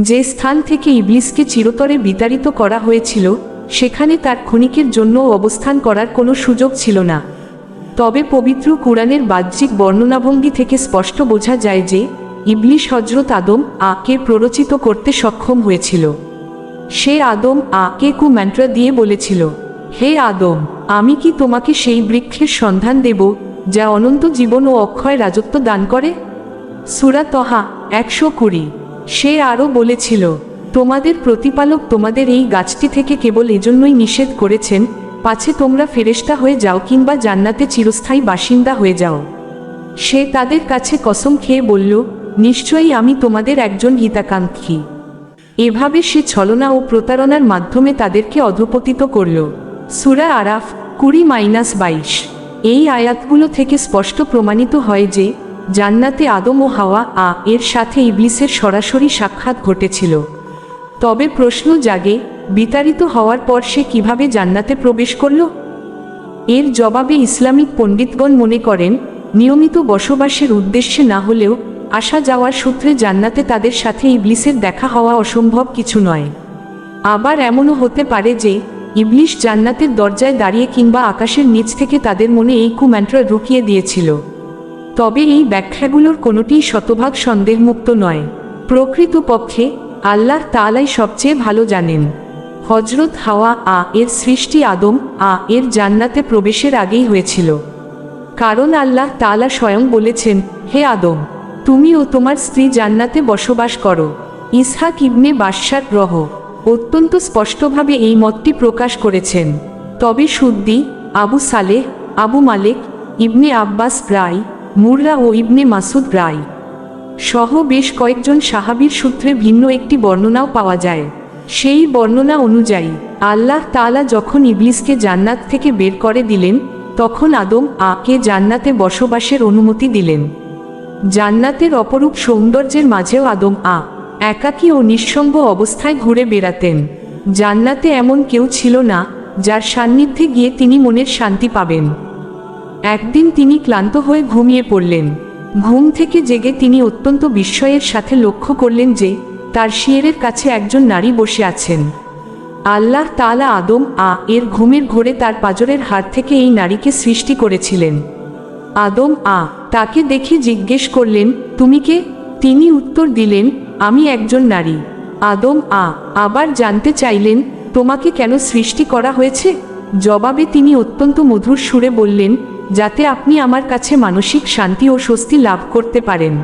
যে স্থান থেকে ইবলিসকে চিরতরে বিতাড়িত করা হয়েছিল সেখানে তার ক্ষণিকের জন্য অবস্থান করার কোনো সুযোগ ছিল না। তবে পবিত্র কুরআনের বাহ্যিক বর্ণনাভঙ্গি থেকে স্পষ্ট বোঝা যায় যে ইবলিস হযরত আদম আ-কে প্ররোচিত করতে সক্ষম হয়েছিল। সে আদম আ-কে মন্ত্র দিয়ে বলেছিল, হে আদম, আমি কি তোমাকে সেই বৃক্ষের সন্ধান দেব যা অনন্ত জীবন ও অক্ষয় রাজত্ব দান করে? সূরা তহা 120। সে আরও বলেছিল, তোমাদের প্রতিপালক তোমাদের এই গাছটি থেকে কেবল এজন্যই নিষেধ করেছেন পাছে তোমরা ফেরেশতা হয়ে যাও কিংবা জান্নাতে চিরস্থায়ী বাসিন্দা হয়ে যাও। সে তাদের কাছে কসম খেয়ে বলল, নিশ্চয়ই আমি তোমাদের একজন হিতাকাঙ্ক্ষী। এভাবে সে ছলনা ও প্রতারণার মাধ্যমে তাদেরকে অধঃপতিত করল। সূরা আরাফ 20-22। এই আয়াতগুলো থেকে স্পষ্ট প্রমাণিত হয় যে জান্নাতে আদম ও হাওয়া এর সাথে ইবলিসের সরাসরি সাক্ষাৎ ঘটেছিল। তবে প্রশ্ন জাগে, বিতাড়িত হওয়ার পর সে কিভাবে জান্নাতে প্রবেশ করল? এর জবাবে ইসলামিক পণ্ডিতগণ মনে করেন, নিয়মিত বসবাসের উদ্দেশ্যে না হলেও আসা যাওয়ার সূত্রে জান্নাতে তাদের সাথে ইবলিসের দেখা হওয়া অসম্ভব কিছু নয়। আবার এমনও হতে পারে যে ইবলিস জান্নাতের দরজায় দাঁড়িয়ে কিংবা আকাশের নিচ থেকে তাদের মনে এই কুমন্ত্র ঢুকিয়ে দিয়েছিল। তবে এই ব্যাখ্যাগুলোর কোনোটিই শতভাগ সন্দেহমুক্ত নয়। প্রকৃতপক্ষে আল্লাহ তাআলাই সবচেয়ে ভালো জানেন। হযরত হাওয়া এর সৃষ্টি আদম এর জান্নাতে প্রবেশের আগেই হয়েছিল। কারণ আল্লাহ তাআলা স্বয়ং বলেছেন, হে আদম, তুমি ও তোমার স্ত্রী জান্নাতে বসবাস করো। ইসহাক ইবনে বাশশার অত্যন্ত স্পষ্টভাবে এই মতটি প্রকাশ করেছেন। তবে সুদ্দি, আবু সালেহ, আবু মালেক, ইবনে আব্বাস রায়, মুররা ও ইবনে মাসুদ রায় সহ বেশ কয়েকজন সাহাবীর সূত্রে ভিন্ন একটি বর্ণনাও পাওয়া যায়। সেই বর্ণনা অনুযায়ী আল্লাহ তাআলা যখন ইবলিসকে জান্নাত থেকে বের করে দিলেন তখন আদম কে জান্নাতে বসবাসের অনুমতি দিলেন। জান্নাতের অপরূপ সৌন্দর্যের মাঝেও আদম একাকী ও নিঃসঙ্গ অবস্থায় ঘুরে বেড়াতেন। জান্নাতে এমন কেউ ছিল না যার সান্নিধ্যে গিয়ে তিনি মনের শান্তি পাবেন। একদিন তিনি ক্লান্ত হয়ে ঘুমিয়ে পড়লেন। ঘুম থেকে জেগে তিনি অত্যন্ত বিস্ময়ের সাথে লক্ষ্য করলেন যে তার শিয়রের কাছে একজন নারী বসে আছেন। আল্লাহ তাআলা আদম এর ঘুমের ঘোরে তার পাঁজরের হাড় থেকে এই নারীকে সৃষ্টি করেছিলেন। আদম তাকে দেখে জিজ্ঞেস করলেন, তুমি কে? তিনি উত্তর দিলেন, আমি একজন নারী। আদম আবার জানতে চাইলেন, তোমাকে কেন সৃষ্টি করা হয়েছে? জবাবে তিনি অত্যন্ত মধুর সুরে বললেন, যাতে আপনি আমার কাছে মানসিক শান্তি ও স্বস্তি লাভ করতে পারেন।